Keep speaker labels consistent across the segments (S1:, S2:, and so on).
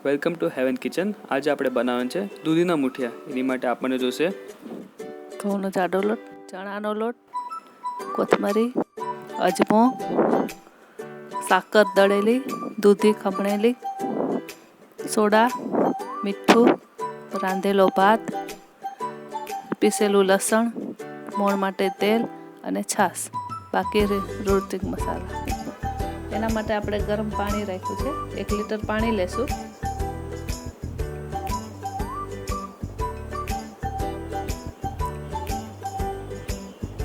S1: Welcome to heaven kitchen. આજે આપણે બનાવવાનું છે દૂધીના મુઠિયા। એની માટે આપણને જોશે
S2: ઘઉંનો જાડો લોટ, ચણાનો લોટ, કોથમરી, અજમો, સાકર દળેલી, દૂધી ખમણેલી, સોડા, મીઠું, રાંધેલો ભાત, પીસેલું લસણ, મોણ માટે તેલ અને છાશ, બાકી રોસ્ટિંગ મસાલા। એના માટે આપણે ગરમ પાણી રાખ્યું છે। 1 લીટર પાણી લેશું।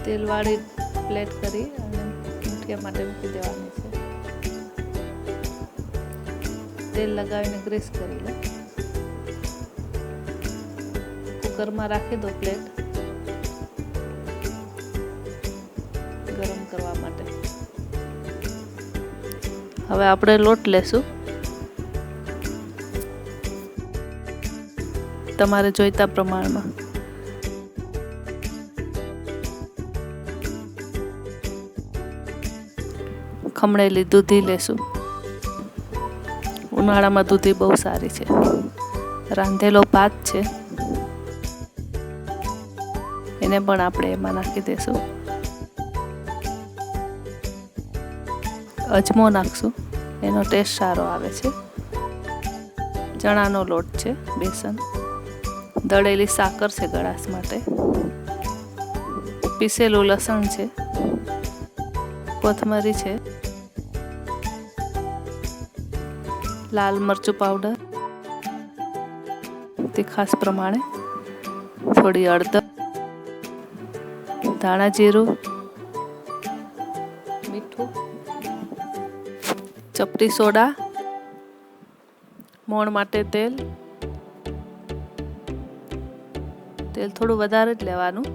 S2: તેલવાળી પ્લેટ કરી અને મુઠિયા માટે મૂકી દેવાની છે। તેલ લગાવીને ગ્રીસ કરી લો। કુકરમાં રાખી દો પ્લેટ ગરમ કરવા માટે। હવે આપણે લોટ લેશું। તમારે જોઈતા પ્રમાણમાં ખમણેલી દૂધી લેશું। ઉનાળામાં દૂધી બહુ સારી છે। રાંધેલો ભાત છે, એને પણ આપણે એમાં નાખી દઈશું। અજમો નાખશું, એનો ટેસ્ટ સારો આવે છે। ચણાનો લોટ છે, બેસન, દળેલી સાકર છે ગળાશ માટે, પીસેલું લસણ છે, કોથમરી છે, લાલ મરચું પાવડર, તીખાસ પ્રમાણે થોડી હળદર, ધાણા જીરું, મીઠું, ચપટી સોડા, મોણ માટે તેલ। તેલ થોડું વધારે જ લેવાનું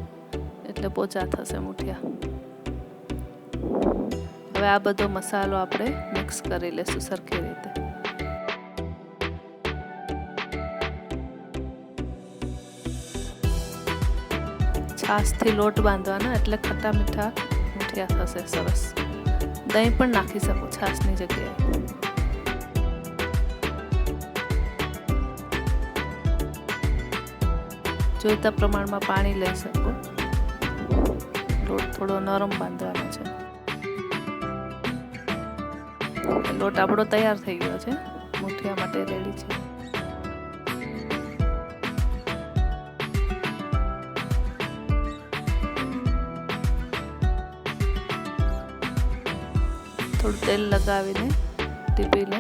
S2: એટલે પોચા થશે મુઠિયા। હવે આ બધો મસાલો આપણે મિક્સ કરી લેશું સરખી રીતે। છાશથી લોટ બાંધવાનો એટલે ખટ્ટા મીઠા મુઠિયા થશે સરસ। દહીં પણ નાખી શકો છાશની જગ્યાએ। જોઈતા પ્રમાણમાં પાણી લઈ શકો। લોટ થોડો નરમ બાંધવાનો છે। લોટ આપણો તૈયાર થઈ ગયો છે, મુઠિયા માટે રેડી છે। થોડું તેલ લગાવીને ટીપીને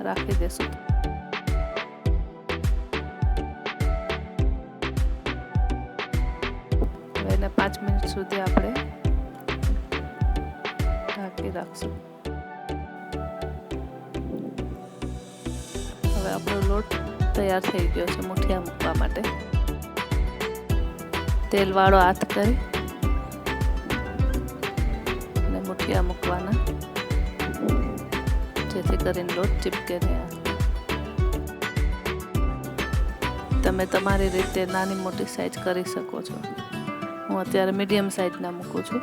S2: રાખી દેશું। હવે એને 5 મિનિટ સુધી આપણે ઢાંકી રાખશું। હવે આપણો લોટ તૈયાર થઈ ગયો છે મુઠિયા મૂકવા માટે। તેલવાળો હાથ કરી અને મુઠિયા મૂકવાના, જેથી કરીને લોટ ચીપકે નહીં। તમે તમારી રીતે નાની મોટી સાઈઝ કરી શકો છો। હું અત્યારે મીડિયમ સાઈઝના મૂકું છું।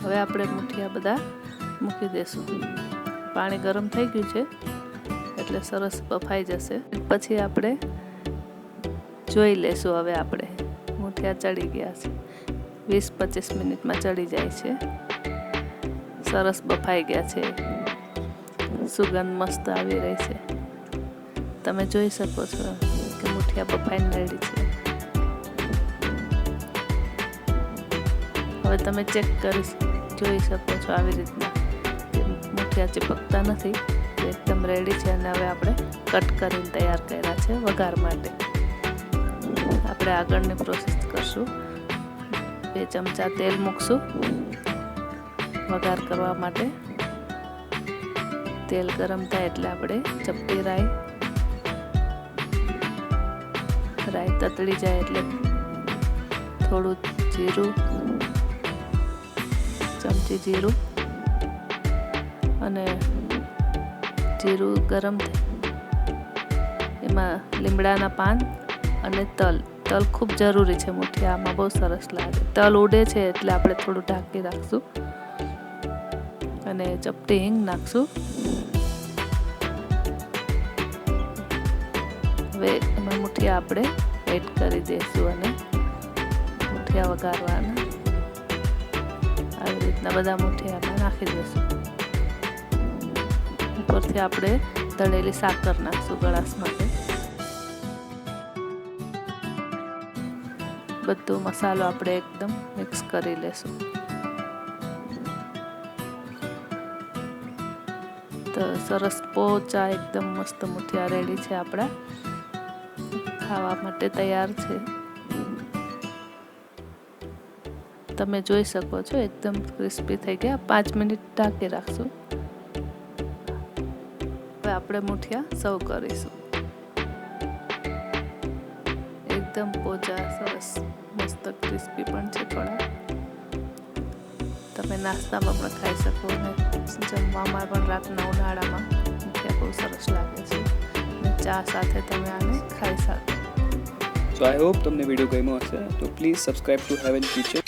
S2: હવે આપણે મુઠિયા બધા મૂકી દઈશું। પાણી ગરમ થઈ ગયું છે એટલે સરસ બફાઈ જશે। પછી આપણે જોઈ લેશું। હવે આપણે મુઠિયા ચડી ગયા છે, 20-25 મિનિટમાં ચડી જાય છે। સરસ બફાઈ ગયા છે, સુગંધ મસ્ત આવી રહી છે। તમે જોઈ શકો છો કે મુઠિયા બફાઈને રેડી છે। હવે તમે ચેક કરી જોઈ શકો છો આવી રીતના કે મુઠિયા ચીપકતા નથી, એકદમ રેડી છે। અને હવે આપણે કટ કરીને તૈયાર કર્યા છે વઘાર માટે। આપણે આગળની પ્રોસેસ કરશું। 2 ચમચા તેલ મૂકશું વઘાર કરવા માટે। તેલ ગરમ થાય એટલે આપણે ચપટી રાઈ તતળી જાય એટલે થોડું જીરું, ચમચી જીરું, અને જીરું ગરમ થાય એમાં લીમડાના પાન અને તલ તલ ખૂબ જરૂરી છે મુઠિયામાં, બહુ સરસ લાગે. તલ ઉડે છે એટલે આપણે થોડું ઢાંકી રાખશું અને ચપટી હિંગ નાખશું. હવે એમાં મુઠિયા આપણે એડ કરી દઈશું અને મુઠિયા વઘારવાના. આવી રીતના બધા મુઠિયામાં નાખી દઈશું. ઉપરથી આપણે તળેલી સાકર નાખશું ગળાશ માટે. બધો મસાલો આપણે એકદમ મિક્સ કરી લેશું. તો સરસ પોચા એકદમ મસ્ત મુઠિયા રેડી છે, આપણા ખાવા માટે તૈયાર છે. તમે જોઈ શકો છો એકદમ ક્રિસ્પી થઈ ગયા. 5 મિનિટ ઢાંકી રાખશું. હવે આપણે મુઠિયા સર્વ કરીશું. એકદમ પોચા સરસ મસ્ત ક્રિસ્પી પણ છે થોડા. તમે નાસ્તામાં પણ ખાઈ શકો અને જમવામાં પણ રાતના ઉનાળામાં મુઠિયા બહુ સરસ લાગે છે અને ચા સાથે તમે આને ખાઈ શકો.
S1: સો આઈ હોપ તમને વિડીયો ગમ્યો હશે. તો please subscribe to heaven kitchen.